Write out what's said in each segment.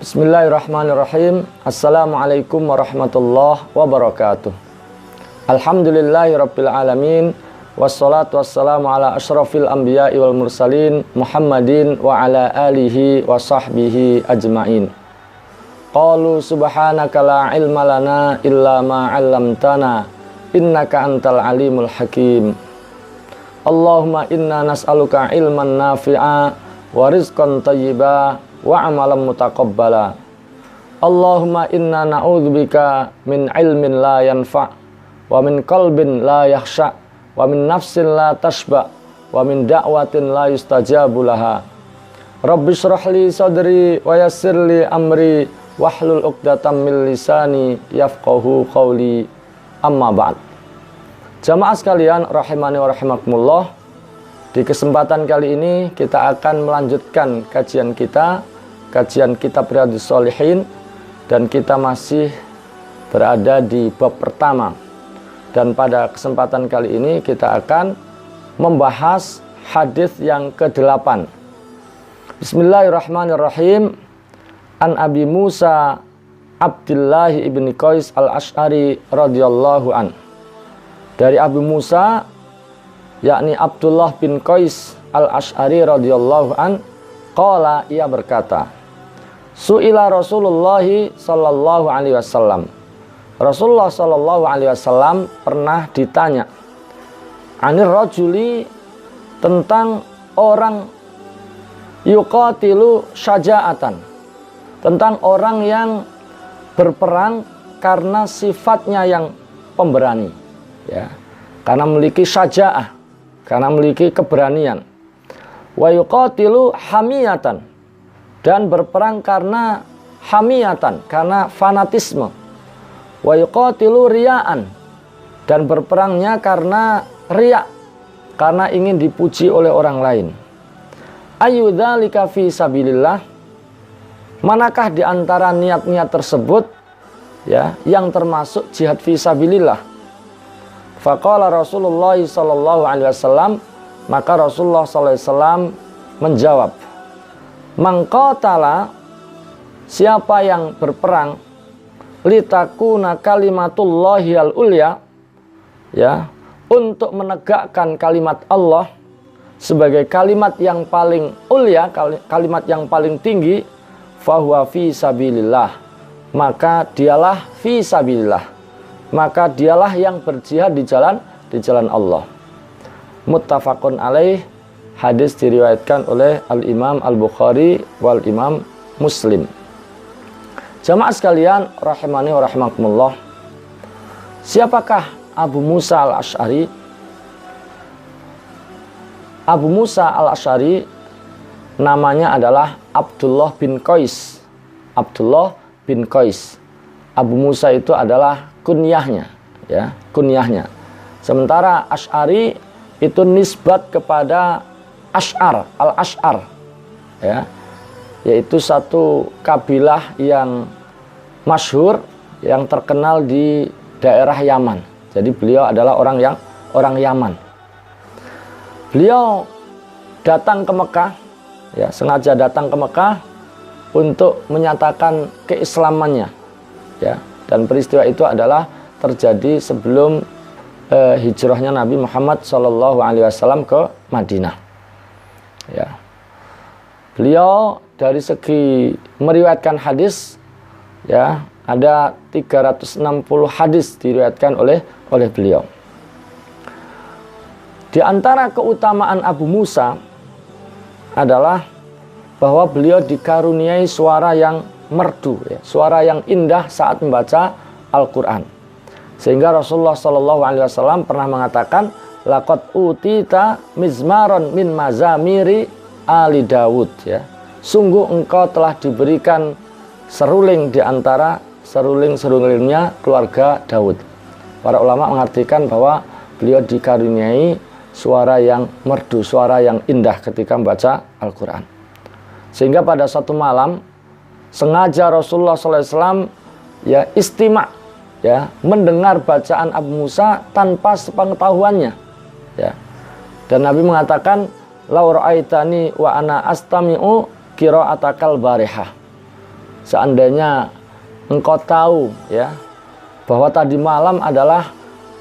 Bismillahirrahmanirrahim. Assalamualaikum warahmatullahi wabarakatuh. Alhamdulillahirabbil alamin. Wassalatu wassalamu ala asyrafil anbiya'i wal mursalin Muhammadin wa ala alihi wa sahbihi ajmain. Qalu subhanaka la ilma lana illa ma 'allamtana innaka antal alimul hakim. Allahumma inna nas'aluka ilman nafi'a wa rizqan thayyiba wa amalan mutaqabbala. Allahumma inna na'udzubika min ilmin la yanfa' wa min qalbin la yakhsha' wa min nafsin la tashba' wa min da'watin la yustajabu laha. Rabbi shrah li sadri wa yassir li amri wahlul 'uqdatam min lisani yafqahu qawli. Amma ba'd. Jamaah sekalian rahimani wa rahimakumullah, di kesempatan kali ini kita akan melanjutkan kajian kitab Riyadhus Shalihin, dan kita masih berada di bab pertama. Dan pada kesempatan kali ini kita akan membahas hadis yang ke-8. Bismillahirrahmanirrahim. An Abi Musa Abdullah ibn Qais al-Ash'ari radhiyallahu an. Dari Abu Musa, yakni Abdullah bin Qais al-Ash'ari radhiyallahu an, qala, ia berkata, Su'ila Rasulullah sallallahu alaihi wasallam. Rasulullah sallallahu alaihi wasallam pernah ditanya anir rajuli, tentang orang yuqatilu syaja'atan, tentang orang yang berperang karena sifatnya yang pemberani, ya, karena memiliki syaja'ah, karena memiliki keberanian. Wa yuqatilu hamiyatan, dan berperang karena hamiyatan, karena fanatisme. Wa yuqatilu riya'an, dan berperangnya karena riya', karena ingin dipuji oleh orang lain. Ayyudzalika fi sabilillah, manakah di antara niat-niat tersebut, ya, yang termasuk jihad fi sabilillah? Faqala Rasulullah sallallahu alaihi wasallam, maka Rasulullah sallallahu alaihi wasallam menjawab, mangqatala, siapa yang berperang litakuna kalimatullahi al-ulya, ya, untuk menegakkan kalimat Allah sebagai kalimat yang paling ulya, kalimat yang paling tinggi, fahuwa fi sabilillah, maka dialah fi sabilillah, maka dialah yang berjihad di jalan Allah. Muttafaqun alaih. Hadis diriwayatkan oleh Al-Imam Al-Bukhari wal Imam Muslim. Jamaah sekalian rahimani wa rahimakumullah, siapakah Abu Musa al-Ash'ari? Abu Musa al-Ash'ari namanya adalah Abdullah bin Qais. Abdullah bin Qais. Abu Musa itu adalah kunyahnya, ya, kunyahnya. Sementara Ash'ari itu nisbat kepada Ash'ar, al-Ash'ar, ya, yaitu satu kabilah yang masyhur, yang terkenal di daerah Yaman. Jadi beliau adalah orang Yaman. Beliau datang ke Mekah, ya, sengaja datang ke Mekah untuk menyatakan keislamannya, ya, dan peristiwa itu adalah terjadi sebelum hijrahnya Nabi Muhammad SAW ke Madinah. Ya. Beliau dari segi meriwayatkan hadis, ya, ada 360 hadis diriwayatkan oleh beliau. Di antara keutamaan Abu Musa adalah bahwa beliau dikaruniai suara yang merdu, ya, suara yang indah saat membaca Al-Quran. Sehingga Rasulullah SAW pernah mengatakan, laqad utita mizmaron min mazamiri ali Dawud, ya, sungguh engkau telah diberikan seruling di antara seruling-serulingnya keluarga Daud. Para ulama mengartikan bahwa beliau dikaruniai suara yang merdu, suara yang indah ketika membaca Al-Quran. Sehingga pada satu malam sengaja Rasulullah SAW, ya, istima', ya, mendengar bacaan Abu Musa tanpa sepengetahuannya, ya. Dan Nabi mengatakan, lau ra'aitani wa ana astami'u qira'atakal barihah. seandainya engkau tahu ya bahwa tadi malam adalah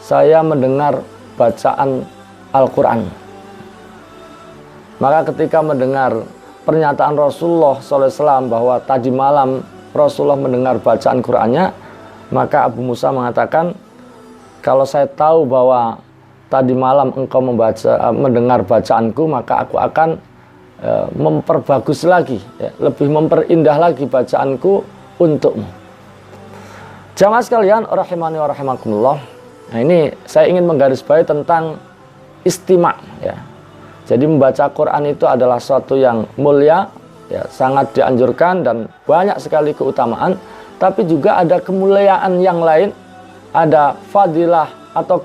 saya mendengar bacaan Al-Quran. Maka ketika mendengar pernyataan Rasulullah SAW bahwa tadi malam Rasulullah mendengar bacaan Qurannya, maka Abu Musa mengatakan, kalau saya tahu bahwa tadi malam engkau mendengar bacaanku, maka aku akan memperbagus lagi, ya, lebih memperindah lagi bacaanku untukmu. Jamaah sekalian, rahimani wa rahimakumullah. Nah, ini saya ingin menggarisbawahi tentang istima', ya. Jadi membaca Quran itu adalah suatu yang mulia, ya, sangat dianjurkan dan banyak sekali keutamaan. Tapi juga ada kemuliaan yang lain, ada fadilah atau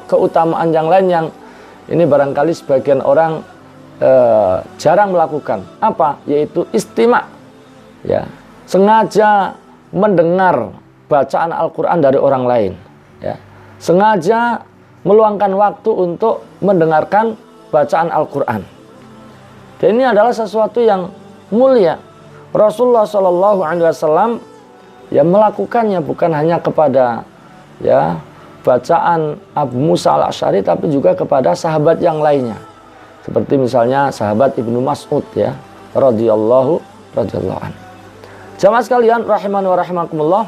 keutamaan yang lain yang ini barangkali sebagian orang jarang melakukan. Apa? Yaitu istima', ya, sengaja mendengar bacaan Al-Quran dari orang lain, ya. Sengaja meluangkan waktu untuk mendengarkan bacaan Al-Quran. Dan ini adalah sesuatu yang mulia. Rasulullah SAW ya melakukannya bukan hanya kepada ya bacaan Abu Musa al-Asy'ari, tapi juga kepada sahabat yang lainnya. Seperti misalnya sahabat Ibnu Mas'ud, ya, radhiyallahu anhu. Jamaah sekalian, rahimani wa rahimakumullah.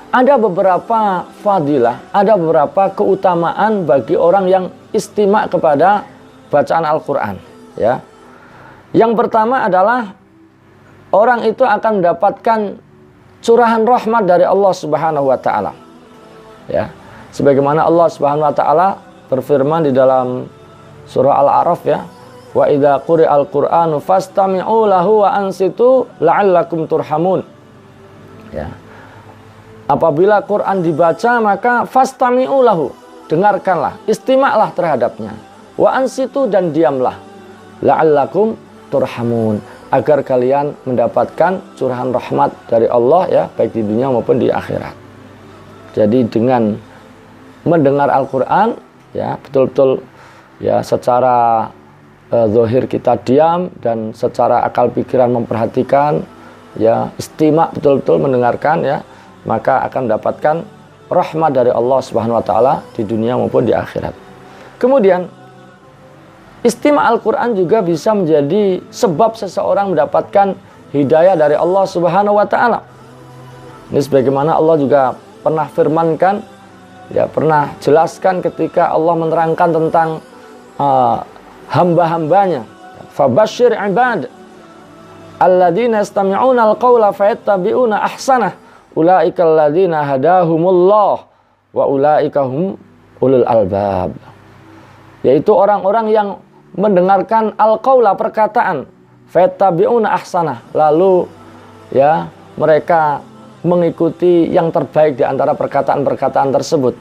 Ada beberapa fadilah, ada beberapa keutamaan bagi orang yang istima' kepada bacaan Al-Quran, ya. Yang pertama adalah orang itu akan mendapatkan curahan rahmat dari Allah Subhanahu wa taala. Ya. Sebagaimana Allah Subhanahu wa taala berfirman di dalam surah Al-A'raf, ya, wa idza quri'al Qur'anu fastami'u lahu wa ansitu la'allakum turhamun. Ya. Apabila Quran dibaca, maka fastami'u lahu, dengarkanlah, istimaklah terhadapnya. Wa ansitu, dan diamlah. La'allakum turhamun, agar kalian mendapatkan curahan rahmat dari Allah, ya, baik di dunia maupun di akhirat. Jadi dengan mendengar Al-Quran, ya, betul-betul ya secara zahir kita diam dan secara akal pikiran memperhatikan, ya, istimak betul-betul mendengarkan, ya, maka akan mendapatkan rahmat dari Allah Subhanahu wa taala di dunia maupun di akhirat. Kemudian istima' Al-Quran juga bisa menjadi sebab seseorang mendapatkan hidayah dari Allah Subhanahu wa taala. Ini sebagaimana Allah juga pernah firmankan, ya, pernah jelaskan ketika Allah menerangkan tentang hamba-hambanya. Fabashshir ibad alladzina yastami'una al-qawla fayattabi'una ahsanah ulaika alladzina hadahumullah wa ulaika hum ulul albab. Yaitu orang-orang yang mendengarkan al-qawla, perkataan, fayattabi'una ahsanah, lalu ya mereka mengikuti yang terbaik di antara perkataan-perkataan tersebut.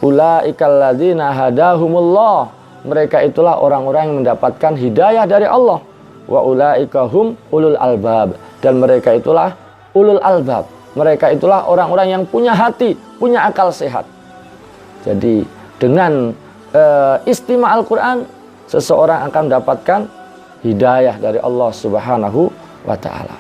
Ulaika alladzina hadahumullah, mereka itulah orang-orang yang mendapatkan hidayah dari Allah. Wa ulaika hum ulul albab, dan mereka itulah ulul albab. Mereka itulah orang-orang yang punya hati, punya akal sehat. Jadi dengan istima' Al-Quran, seseorang akan mendapatkan hidayah dari Allah Subhanahu wa ta'ala.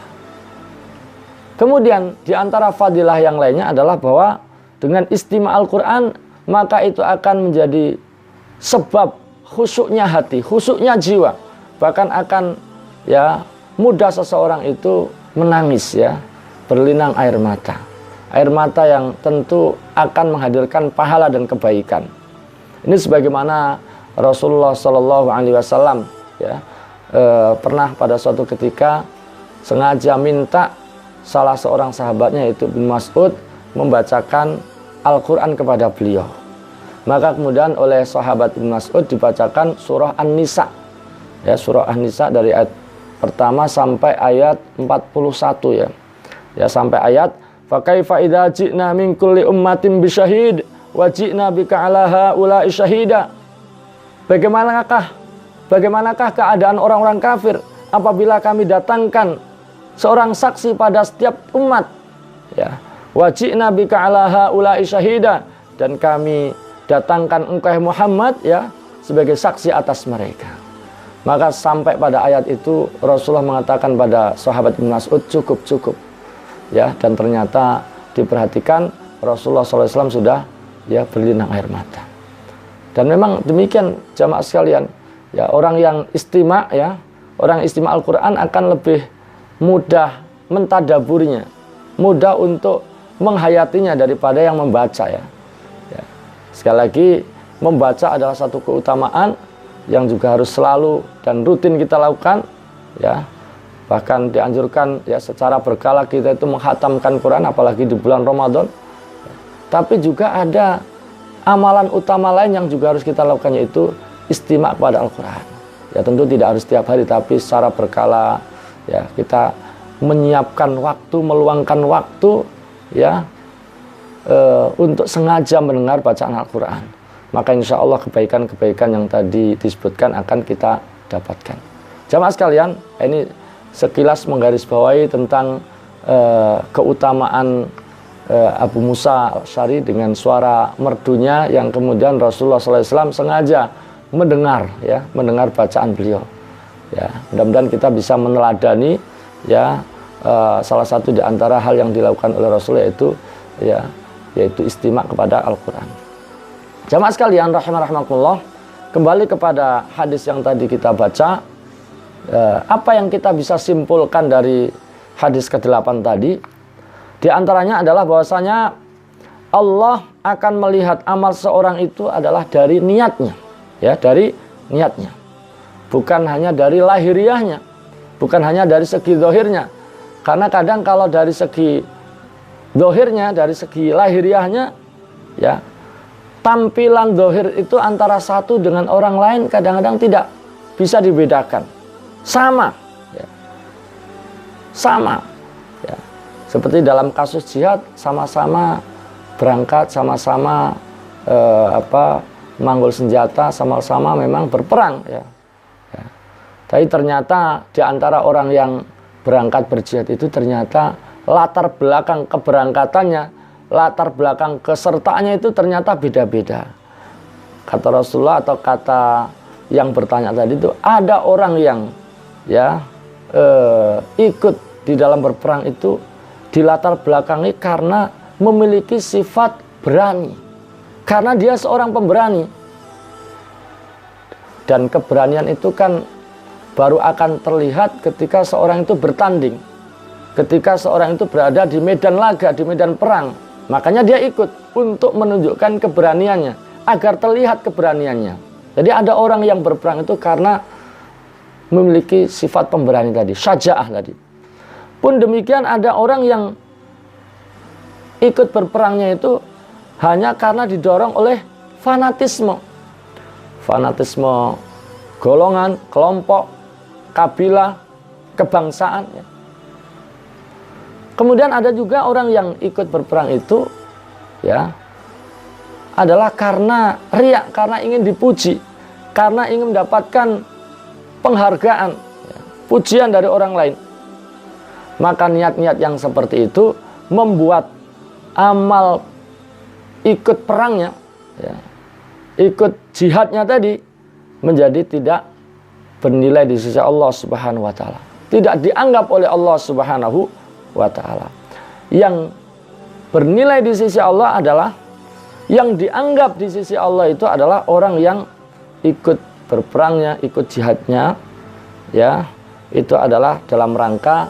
Kemudian di antara fadilah yang lainnya adalah bahwa dengan istima' Al-Quran, maka itu akan menjadi sebab khusyuknya hati, khusyuknya jiwa. Bahkan akan ya mudah seseorang itu menangis, ya, berlinang air mata. Air mata yang tentu akan menghadirkan pahala dan kebaikan. Ini sebagaimana Rasulullah SAW, ya, pernah pada suatu ketika sengaja minta salah seorang sahabatnya, yaitu Ibnu Mas'ud, membacakan Al-Quran kepada beliau. Maka kemudian oleh sahabat Ibnu Mas'ud dibacakan surah An-Nisa, ya, surah An-Nisa dari ayat pertama sampai ayat 41, ya. Ya, sampai ayat fa kaifa idza ji'na min kulli ummatin bisyahid wa ji'na bika 'ala haula'i syahida. Bagaimanakah keadaan orang-orang kafir apabila kami datangkan seorang saksi pada setiap umat, ya, wa ji'na bika 'ala haula'i syahida, dan kami datangkan engkau Muhammad, ya, sebagai saksi atas mereka. Maka sampai pada ayat itu Rasulullah mengatakan pada sahabat Ibnu Mas'ud, cukup. Ya, dan ternyata diperhatikan Rasulullah SAW sudah ya berlinang air mata. Dan memang demikian jamaah sekalian, ya orang yang istima' ya, orang istima' Al-Qur'an akan lebih mudah mentadaburinya, mudah untuk menghayatinya daripada yang membaca ya. Sekali lagi, membaca adalah satu keutamaan yang juga harus selalu dan rutin kita lakukan ya. Bahkan dianjurkan ya secara berkala kita itu menghatamkan Quran, apalagi di bulan Ramadan. Tapi juga ada amalan utama lain yang juga harus kita lakukan, yaitu istima' kepada Al-Quran. Ya tentu tidak harus setiap hari, tapi secara berkala ya kita menyiapkan waktu, meluangkan waktu ya untuk sengaja mendengar bacaan Al-Quran. Maka insya Allah kebaikan-kebaikan yang tadi disebutkan akan kita dapatkan. Jamaah sekalian, ini sekilas menggarisbawahi tentang keutamaan Abu Musa Al-Asy'ari dengan suara merdunya yang kemudian Rasulullah SAW sengaja mendengar ya, mendengar bacaan beliau. Ya, mudah-mudahan kita bisa meneladani ya salah satu di antara hal yang dilakukan oleh Rasul yaitu istima' kepada Al-Quran. Jamaah sekalian rahimakumullah, kembali kepada hadis yang tadi kita baca, apa yang kita bisa simpulkan dari hadis ke-8 tadi? Di antaranya adalah bahwasanya Allah akan melihat amal seorang itu adalah dari niatnya, ya, dari niatnya. Bukan hanya dari lahiriahnya, bukan hanya dari segi zahirnya. Karena kadang kalau dari segi zahirnya, dari segi lahiriahnya, ya, tampilan zahir itu antara satu dengan orang lain kadang-kadang tidak bisa dibedakan. Sama, ya. Sama, ya. Seperti dalam kasus jihad, sama-sama berangkat, sama-sama manggul senjata, sama-sama memang berperang, ya. Ya. Tapi ternyata di antara orang yang berangkat berjihad itu ternyata latar belakang keberangkatannya, latar belakang kesertaannya itu ternyata beda-beda. Kata Rasulullah atau kata yang bertanya tadi itu, ada orang yang ya ikut di dalam berperang itu di latar belakangi karena memiliki sifat berani, karena dia seorang pemberani. Dan keberanian itu kan baru akan terlihat ketika seorang itu bertanding, ketika seorang itu berada di medan laga, di medan perang. Makanya dia ikut untuk menunjukkan keberaniannya, agar terlihat keberaniannya. Jadi ada orang yang berperang itu karena memiliki sifat pemberani tadi, syaja'ah tadi. Pun demikian ada orang yang ikut berperangnya itu hanya karena didorong oleh fanatisme. Fanatisme golongan, kelompok, kabilah, kebangsaan. Ya. Kemudian ada juga orang yang ikut berperang itu ya adalah karena riya, karena ingin dipuji, karena ingin mendapatkan penghargaan, ya, pujian dari orang lain. Maka niat-niat yang seperti itu membuat amal ikut perangnya, ya, ikut jihadnya tadi menjadi tidak bernilai di sisi Allah Subhanahu wa taala. Tidak dianggap oleh Allah Subhanahu wa ta'ala. Yang bernilai di sisi Allah adalah, yang dianggap di sisi Allah itu adalah orang yang ikut berperangnya, ikut jihadnya, ya, itu adalah dalam rangka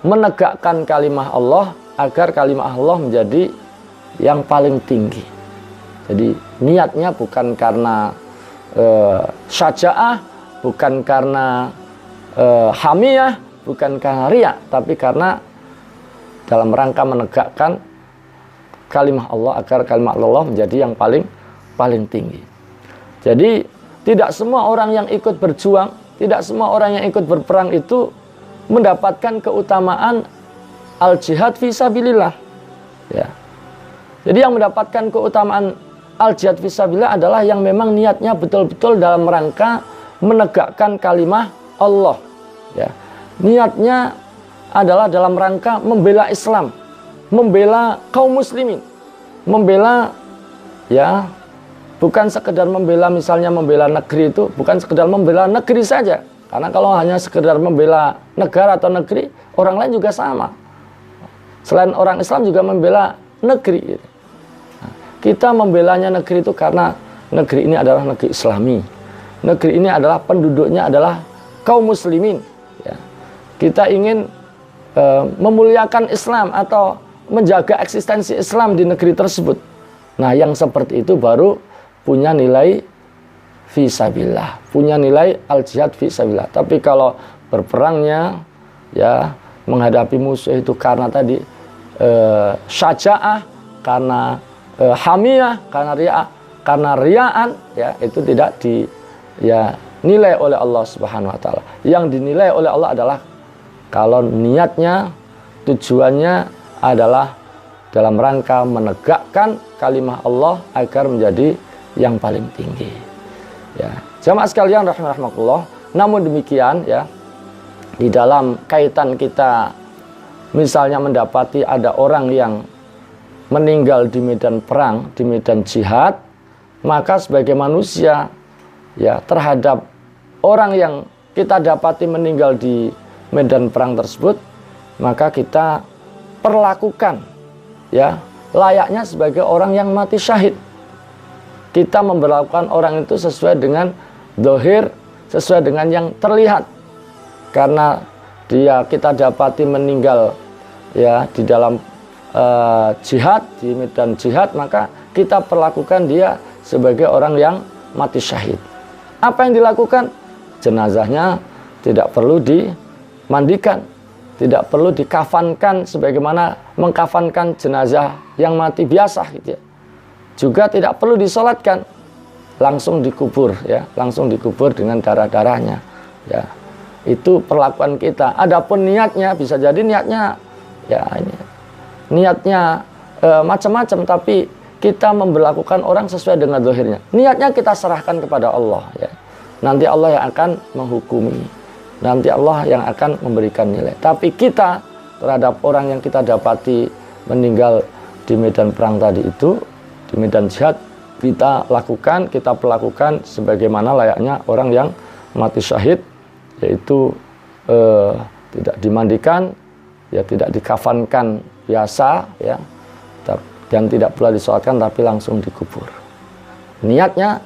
menegakkan kalimah Allah agar kalimah Allah menjadi yang paling tinggi. Jadi niatnya bukan karena syaja'ah, bukan karena hamiyah, bukan karena riya, tapi karena dalam rangka menegakkan kalimah Allah agar kalimah Allah menjadi yang paling tinggi. Jadi tidak semua orang yang ikut berjuang, tidak semua orang yang ikut berperang itu mendapatkan keutamaan al-jihad fisabilillah. Ya. Jadi yang mendapatkan keutamaan al-jihad fisabilillah adalah yang memang niatnya betul-betul dalam rangka menegakkan kalimah Allah. Ya. Niatnya adalah dalam rangka membela Islam, membela kaum muslimin, membela ya Bukan sekedar membela, misalnya membela negeri itu bukan sekedar membela negeri saja. Karena kalau hanya sekedar membela negara atau negeri, orang lain juga sama. Selain orang Islam juga membela negeri. Nah, kita membelanya negeri itu karena negeri ini adalah negeri Islami. Negeri ini adalah penduduknya adalah kaum muslimin. Ya. Kita ingin memuliakan Islam atau menjaga eksistensi Islam di negeri tersebut. Nah, yang seperti itu baru punya nilai fisabilillah, punya nilai al-jihad fisabilillah. Tapi kalau berperangnya ya menghadapi musuh itu karena tadi syaja'ah, karena hamiyah, karena ria'an, ya itu tidak nilai oleh Allah Subhanahu wa taala. Yang dinilai oleh Allah adalah kalau niatnya, tujuannya adalah dalam rangka menegakkan kalimah Allah agar menjadi yang paling tinggi. Ya, jamaah sekalian rahimakumullah. Namun demikian ya, di dalam kaitan kita misalnya mendapati ada orang yang meninggal di medan perang, di medan jihad, maka sebagai manusia ya terhadap orang yang kita dapati meninggal di medan perang tersebut, maka kita perlakukan ya layaknya sebagai orang yang mati syahid. Kita memperlakukan orang itu sesuai dengan dohir, sesuai dengan yang terlihat. Karena dia kita dapati meninggal ya di dalam jihad, di medan jihad, maka kita perlakukan dia sebagai orang yang mati syahid. Apa yang dilakukan? Jenazahnya tidak perlu dimandikan, tidak perlu dikafankan sebagaimana mengkafankan jenazah yang mati biasa gitu ya. Juga tidak perlu disolatkan, langsung dikubur ya, langsung dikubur dengan darah-darahnya ya. Itu perlakuan kita. Adapun niatnya, bisa jadi niatnya ya ini niatnya macam-macam, tapi kita memperlakukan orang sesuai dengan zahirnya. Niatnya kita serahkan kepada Allah ya. Nanti Allah yang akan menghukumi, nanti Allah yang akan memberikan nilai. Tapi kita terhadap orang yang kita dapati meninggal di medan perang tadi itu, di medan jihad, kita perlakukan sebagaimana layaknya orang yang mati syahid, yaitu tidak dimandikan, ya tidak dikafankan biasa, ya, dan tidak pula disolatkan, tapi langsung dikubur. Niatnya,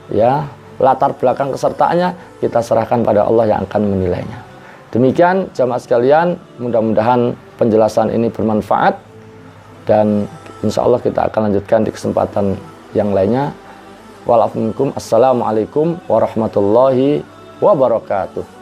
ya, latar belakang kesertaannya kita serahkan pada Allah yang akan menilainya. Demikian jamaah sekalian, mudah-mudahan penjelasan ini bermanfaat dan insya Allah kita akan lanjutkan di kesempatan yang lainnya. Assalamualaikum warahmatullahi wabarakatuh.